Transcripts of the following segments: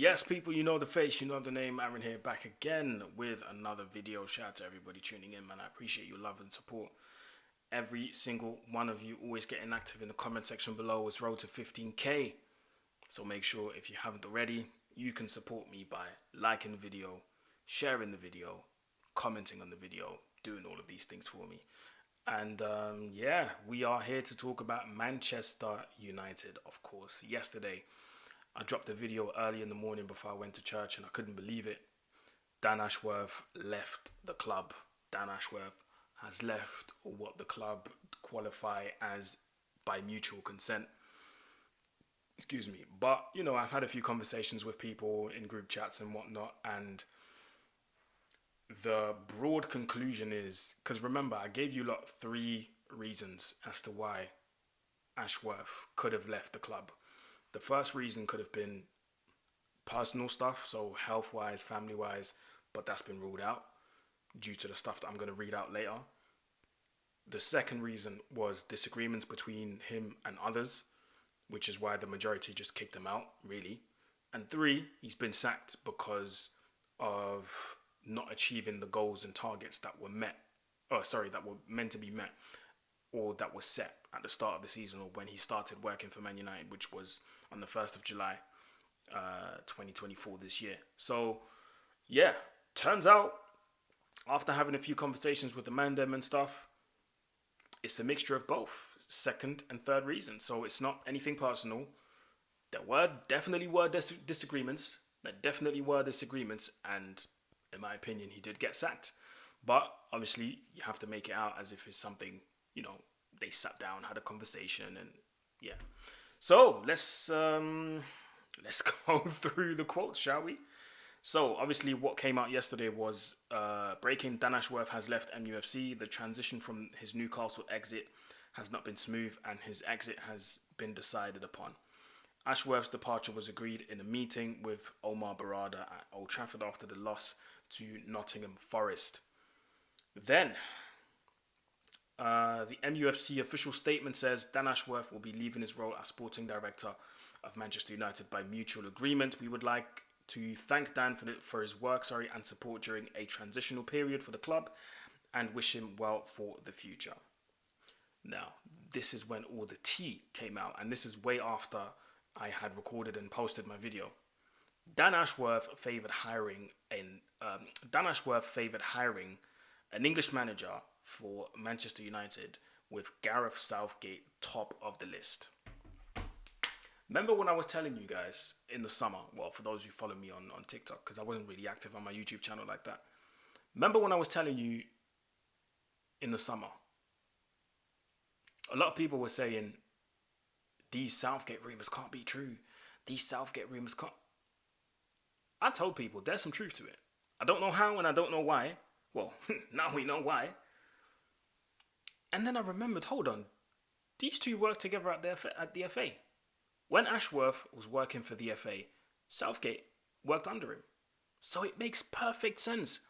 Yes, people, you know the face, you know the name. Aaron here, back again with another video. Shout out to everybody tuning in, man. I appreciate your love and support. Every single one of you always getting active in the comment section below. It's road to 15k. So make sure if you haven't already, you can support me by liking the video, sharing the video, commenting on the video, doing all of these things for me. And yeah, we are here to talk about Manchester United, of course. Yesterday, I dropped a video early in the morning before I went to church and I couldn't believe it. Dan Ashworth left the club. Dan Ashworth has left what the club qualify as by mutual consent. Excuse me. But, you know, I've had a few conversations with people in group chats and whatnot, and the broad conclusion is, because remember, I gave you lot 3 reasons as to why Ashworth could have left the club. The first reason could have been personal stuff, so health-wise, family-wise, but that's been ruled out due to the stuff that I'm going to read out later. The second reason was disagreements between him and others, which is why the majority just kicked him out, really. And 3, he's been sacked because of not achieving the goals and targets that were that were meant to be met, or that was set at the start of the season, or when he started working for Man United, which was on the 1st of July, 2024 this year. So, yeah, turns out, after having a few conversations with the Mandem and stuff, it's a mixture of both, second and third reason. So it's not anything personal. There definitely were disagreements. And in my opinion, he did get sacked. But obviously, you have to make it out as if it's something, you know, they sat down, had a conversation, and yeah. So let's go through the quotes, shall we? So obviously, what came out yesterday was breaking: Dan Ashworth has left MUFC. The transition from his Newcastle exit has not been smooth, and his exit has been decided upon. Ashworth's departure was agreed in a meeting with Omar Barada at Old Trafford after the loss to Nottingham Forest. Then, the MUFC official statement says Dan Ashworth will be leaving his role as sporting director of Manchester United by mutual agreement. We would like to thank Dan for his work and support during a transitional period for the club, and wish him well for the future. Now, this is when all the tea came out, and this is way after I had recorded and posted my video. Dan Ashworth favoured hiring an English manager for Manchester United, with Gareth Southgate top of the list. Remember when I was telling you guys in the summer, well, for those who follow me on TikTok, because I wasn't really active on my YouTube channel like that. Remember when I was telling you in the summer, a lot of people were saying, these Southgate rumours can't be true. These Southgate rumours can't. I told people there's some truth to it. I don't know how and I don't know why. Well, now we know why. And then I remembered, hold on, these two worked together at the FA. When Ashworth was working for the FA, Southgate worked under him. So it makes perfect sense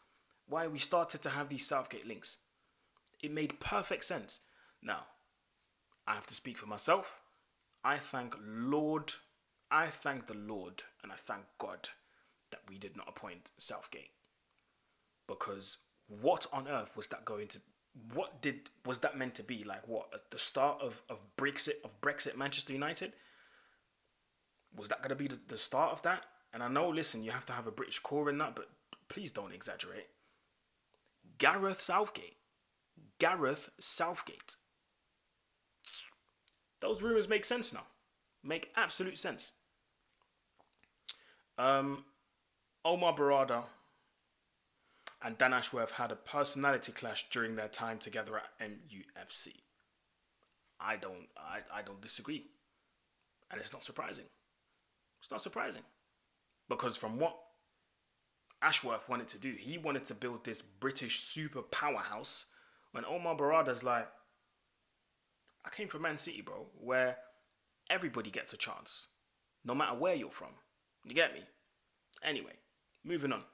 why we started to have these Southgate links. It made perfect sense. Now, I have to speak for myself. I thank the Lord, and I thank God that we did not appoint Southgate. Because what on earth was that was that meant to be? Like what? The start of Brexit Manchester United? Was that going to be the start of that? And I know, listen, you have to have a British core in that, but please don't exaggerate. Gareth Southgate. Those rumours make sense now. Make absolute sense. Omar Barada and Dan Ashworth had a personality clash during their time together at MUFC. I don't disagree. And it's not surprising. It's not surprising. Because from what Ashworth wanted to do, he wanted to build this British super powerhouse, when Omar Barada's like, I came from Man City, bro, where everybody gets a chance, no matter where you're from. You get me? Anyway, moving on.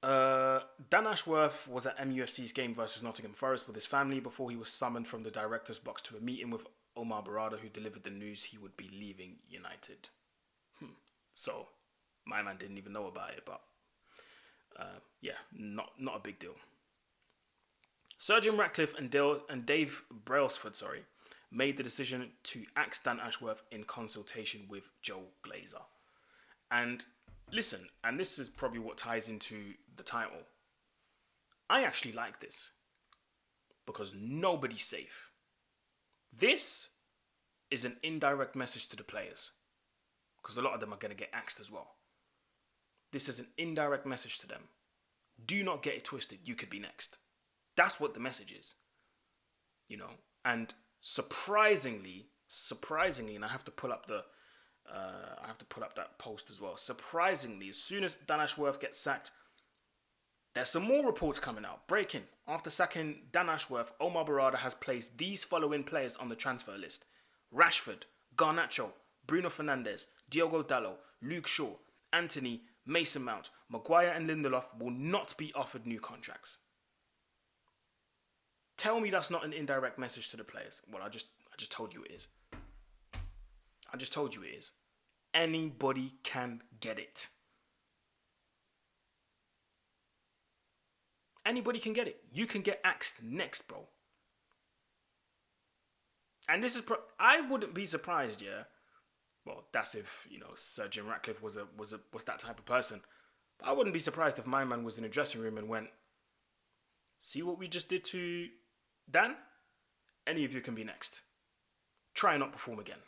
Dan Ashworth was at MUFC's game versus Nottingham Forest with his family before he was summoned from the director's box to a meeting with Omar Barada, who delivered the news he would be leaving United. So, My man didn't even know about it, but yeah, not a big deal. Sir Jim Ratcliffe and Dave Brailsford, made the decision to axe Dan Ashworth in consultation with Joe Glazer. And listen, and this is probably what ties into the title. I actually like this because nobody's safe. This is an indirect message to the players because a lot of them are going to get axed as well. This is an indirect message to them. Do not get it twisted. You could be next. That's what the message is. You know, and surprisingly, and I have to pull up that post as well. Surprisingly, as soon as Dan Ashworth gets sacked, there's some more reports coming out. Breaking. After sacking Dan Ashworth, Omar Barada has placed these following players on the transfer list: Rashford, Garnacho, Bruno Fernandes, Diogo Dalot, Luke Shaw, Anthony, Mason Mount, Maguire and Lindelof will not be offered new contracts. Tell me that's not an indirect message to the players. Well, I just told you it is. I just told you it is. Anybody can get it. Anybody can get it. You can get axed next, bro. And this is I wouldn't be surprised, yeah. Well, that's if, you know, Sir Jim Ratcliffe was that type of person. But I wouldn't be surprised if my man was in a dressing room and went, "See what we just did to Dan? Any of you can be next. Try and not perform again."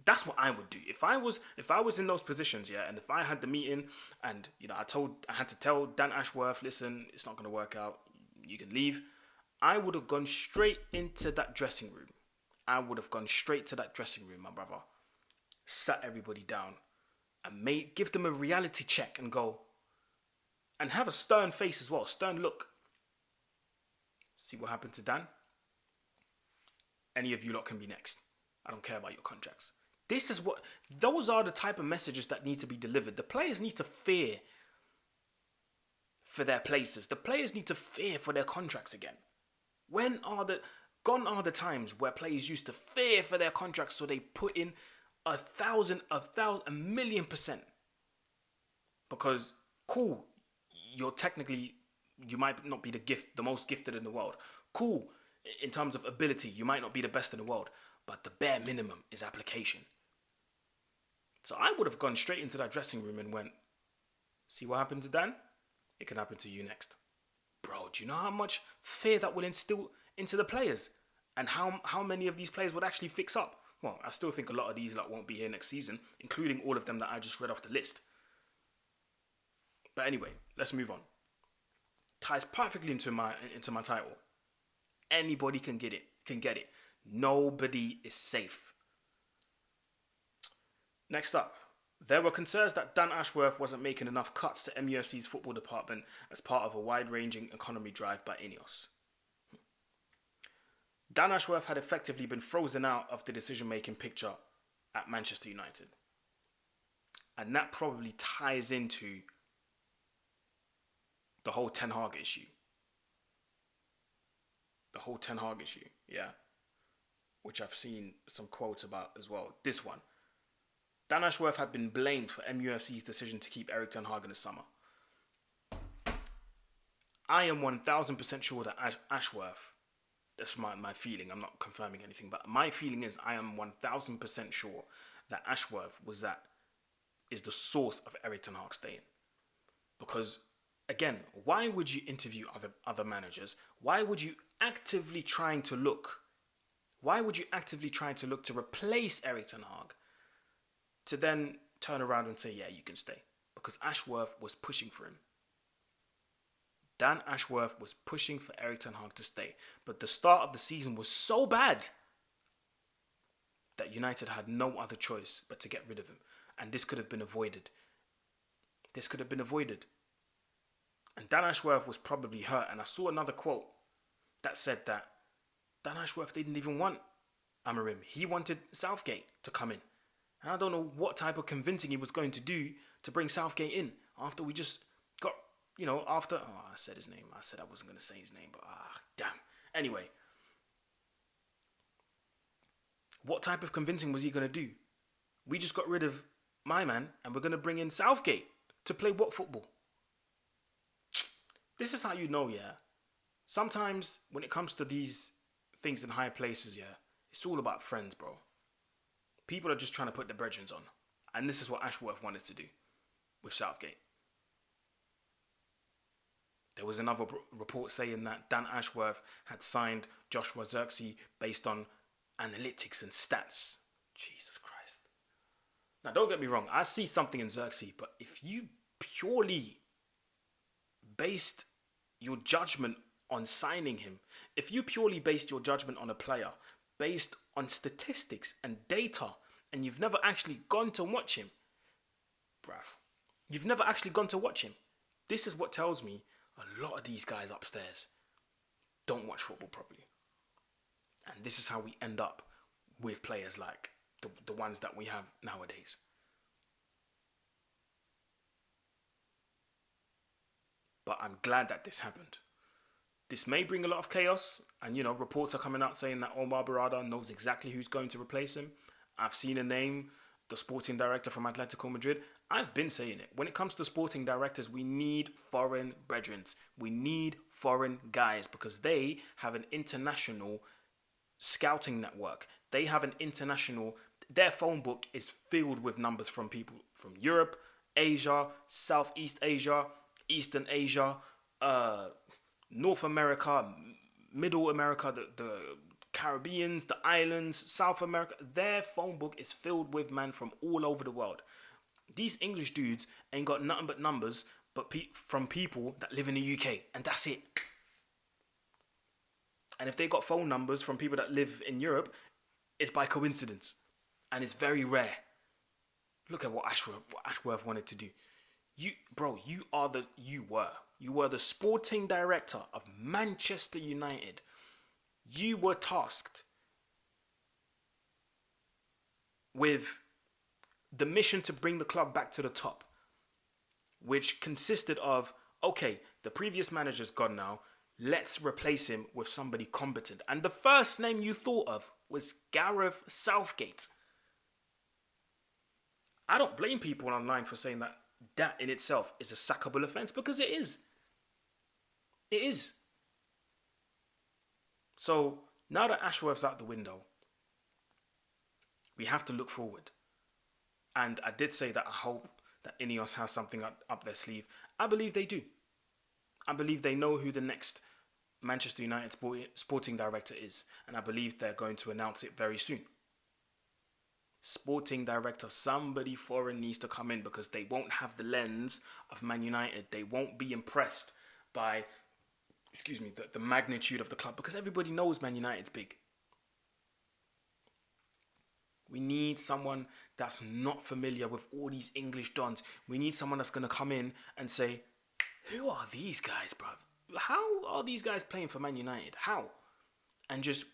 That's what I would do. If I was in those positions, yeah, and if I had the meeting and, you know, I had to tell Dan Ashworth, "Listen, it's not going to work out. You can leave." I would have gone straight into that dressing room. My brother. Sat everybody down and give them a reality check and go, and have a stern face as well, stern look. See what happened to Dan? Any of you lot can be next. I don't care about your contracts. Those are the type of messages that need to be delivered. The players need to fear for their places. The players need to fear for their contracts again. Gone are the times where players used to fear for their contracts, so they put in 1,000, 1,000,000%. Because, cool, you might not be the most gifted in the world. Cool, in terms of ability, you might not be the best in the world. But the bare minimum is application. So I would have gone straight into that dressing room and went, "See what happened to Dan? It can happen to you next." Bro, do you know how much fear that will instill into the players? And how many of these players would actually fix up? Well, I still think a lot of these won't be here next season, including all of them that I just read off the list. But anyway, let's move on. Ties perfectly into my title. Anybody can get it. Nobody is safe. Next up, there were concerns that Dan Ashworth wasn't making enough cuts to MUFC's football department as part of a wide-ranging economy drive by INEOS. Dan Ashworth had effectively been frozen out of the decision-making picture at Manchester United. And that probably ties into the whole Ten Hag issue. Yeah. Which I've seen some quotes about as well. This one. Dan Ashworth had been blamed for MUFC's decision to keep Erik ten Hag in the summer. I am 1,000% sure that Ashworth, that's my feeling, I'm not confirming anything, but my feeling is I am 1,000% sure that Ashworth is the source of Erik ten Hag staying. Because, again, why would you interview other managers? Why would you actively trying to look to replace Erik ten Hag, to then turn around and say, "Yeah, you can stay"? Because Ashworth was pushing for him. Dan Ashworth was pushing for Erik ten Hag to stay. But the start of the season was so bad that United had no other choice but to get rid of him. And this could have been avoided. And Dan Ashworth was probably hurt. And I saw another quote that said that Dan Ashworth didn't even want Amorim. He wanted Southgate to come in. And I don't know what type of convincing he was going to do to bring Southgate in after we just got, I said his name. I said I wasn't going to say his name, but damn. Anyway, what type of convincing was he going to do? We just got rid of my man, and we're going to bring in Southgate to play what football? This is how you know, yeah. Sometimes when it comes to these things in high places, yeah, it's all about friends, bro. People are just trying to put their brethren on. And this is what Ashworth wanted to do with Southgate. There was another report saying that Dan Ashworth had signed Joshua Zirkzee based on analytics and stats. Jesus Christ. Now, don't get me wrong. I see something in Zirkzee, but if you purely based your judgment on signing him, if you purely based your judgment on a player based on statistics and data, and you've never actually gone to watch him, bruh, you've never actually gone to watch him. This is what tells me a lot of these guys upstairs don't watch football properly. And this is how we end up with players like the ones that we have nowadays. But I'm glad that this happened. This may bring a lot of chaos. And, you know, reports are coming out saying that Omar Barada knows exactly who's going to replace him. I've seen a name, the sporting director from Atletico Madrid. I've been saying it. When it comes to sporting directors, we need foreign brethren. We need foreign guys because they have an international scouting network. They have an international... Their phone book is filled with numbers from people from Europe, Asia, Southeast Asia, Eastern Asia, North America, Middle America, the Caribbeans, the islands, South America. Their phone book is filled with men from all over the world. These English dudes ain't got nothing but numbers but from people that live in the UK, and that's it. And if they got phone numbers from people that live in Europe, it's by coincidence, and it's very rare. Look at what Ashworth wanted to do. You were the sporting director of Manchester United. You were tasked with the mission to bring the club back to the top, which consisted of, okay, the previous manager's gone now, let's replace him with somebody competent. And the first name you thought of was Gareth Southgate. I don't blame people online for saying that in itself is a sackable offence, because it is. It is. So now that Ashworth's out the window, we have to look forward. And I did say that I hope that INEOS has something up their sleeve. I believe they do. I believe they know who the next Manchester United sporting director is. And I believe they're going to announce it very soon. Sporting director, somebody foreign needs to come in, because they won't have the lens of Man United. They won't be impressed by, the magnitude of the club, because everybody knows Man United's big. We need someone that's not familiar with all these English dons. We need someone that's going to come in and say, who are these guys, bruv? How are these guys playing for Man United? How? And just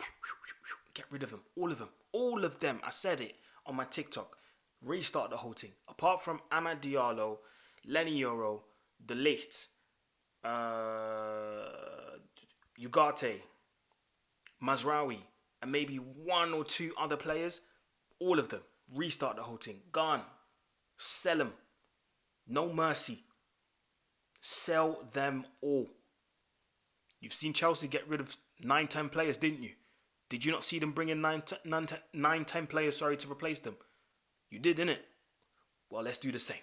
get rid of them. All of them. All of them. I said it on my TikTok. Restart the whole thing. Apart from Amad Diallo, Lenny Euro, De Ligt, Ugarte, Mazraoui, and maybe one or two other players, all of them, restart the whole thing. Gone. Sell them. No mercy. Sell them all. You've seen Chelsea get rid of 9-10 players, didn't you? Did you not see them bring in 9-10 players, to replace them? You did, innit? Well, let's do the same.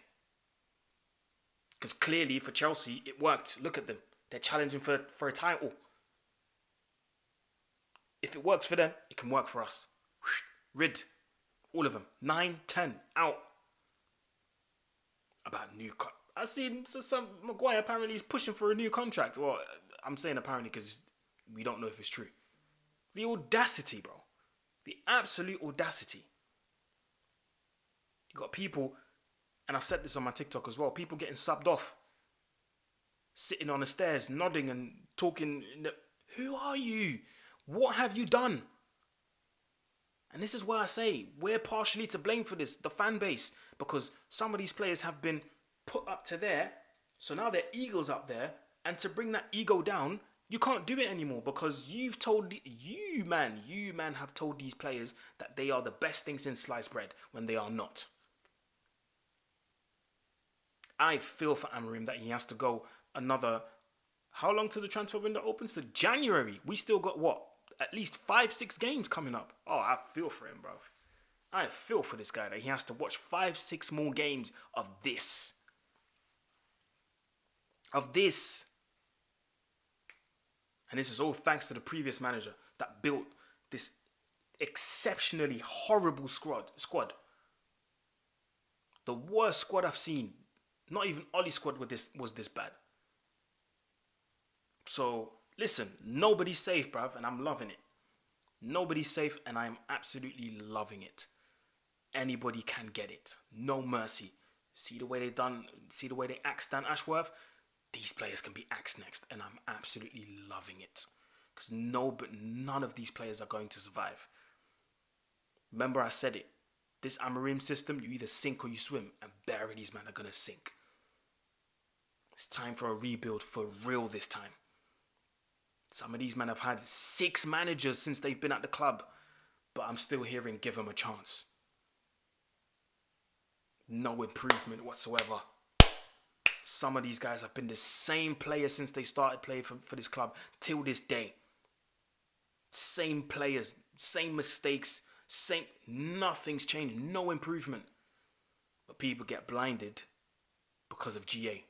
Because clearly for Chelsea, it worked. Look at them. They're challenging for a title. If it works for them, it can work for us. Rid. All of them. 9-10 out. About new... I seen some Maguire apparently is pushing for a new contract. Well, I'm saying apparently because we don't know if it's true. The audacity, bro. The absolute audacity. You got people, and I've said this on my TikTok as well, people getting subbed off. Sitting on the stairs, nodding and talking. Who are you? What have you done? And this is why I say we're partially to blame for this, the fan base, because some of these players have been put up to there, so now their ego's up there, and to bring that ego down, you can't do it anymore, because you have told these players that they are the best thing since sliced bread when they are not. I feel for Amorim that he has to go another. How long till the transfer window opens? To January. We still got what? At least 5-6 games coming up. Oh, I feel for him, bro. I feel for this guy that he has to watch 5-6 more games of this. Of this. And this is all thanks to the previous manager that built this exceptionally horrible squad. The worst squad I've seen. Not even Ollie's squad was this bad. So, listen, nobody's safe, bruv, and I'm loving it. Nobody's safe, and I'm absolutely loving it. Anybody can get it. No mercy. See the way they axed Dan Ashworth? These players can be axed next, and I'm absolutely loving it. Because none of these players are going to survive. Remember I said it. This Amorim system, you either sink or you swim, and barely these men are going to sink. It's time for a rebuild for real this time. Some of these men have had 6 managers since they've been at the club, but I'm still hearing give them a chance. No improvement whatsoever. Some of these guys have been the same players since they started playing for this club till this day. Same players, same mistakes, nothing's changed, no improvement. But people get blinded because of GA.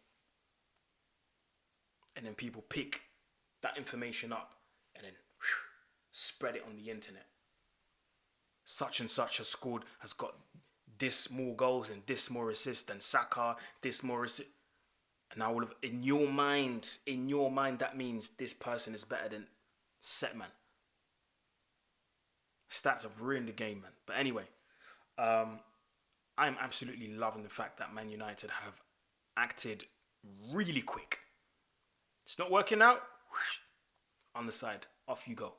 And then people pick that information up and then spread it on the internet. Such and such has got this more goals and this more assists than Saka, this more assists. And now in your mind, that means this person is better than Setman. Stats have ruined the game, man. But anyway, I'm absolutely loving the fact that Man United have acted really quick. It's not working out. On the side, off you go.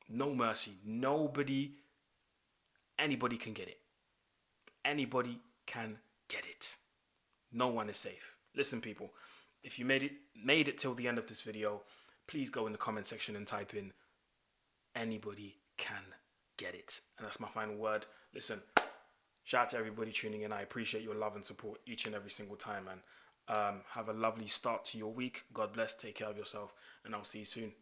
No mercy. Anybody can get it. Anybody can get it. No one is safe. Listen, people, if you made it till the end of this video, please go in the comment section and type in anybody can get it. And that's my final word. Listen, shout out to everybody tuning in. I appreciate your love and support each and every single time, man. Have a lovely start to your week. God bless. Take care of yourself, and I'll see you soon.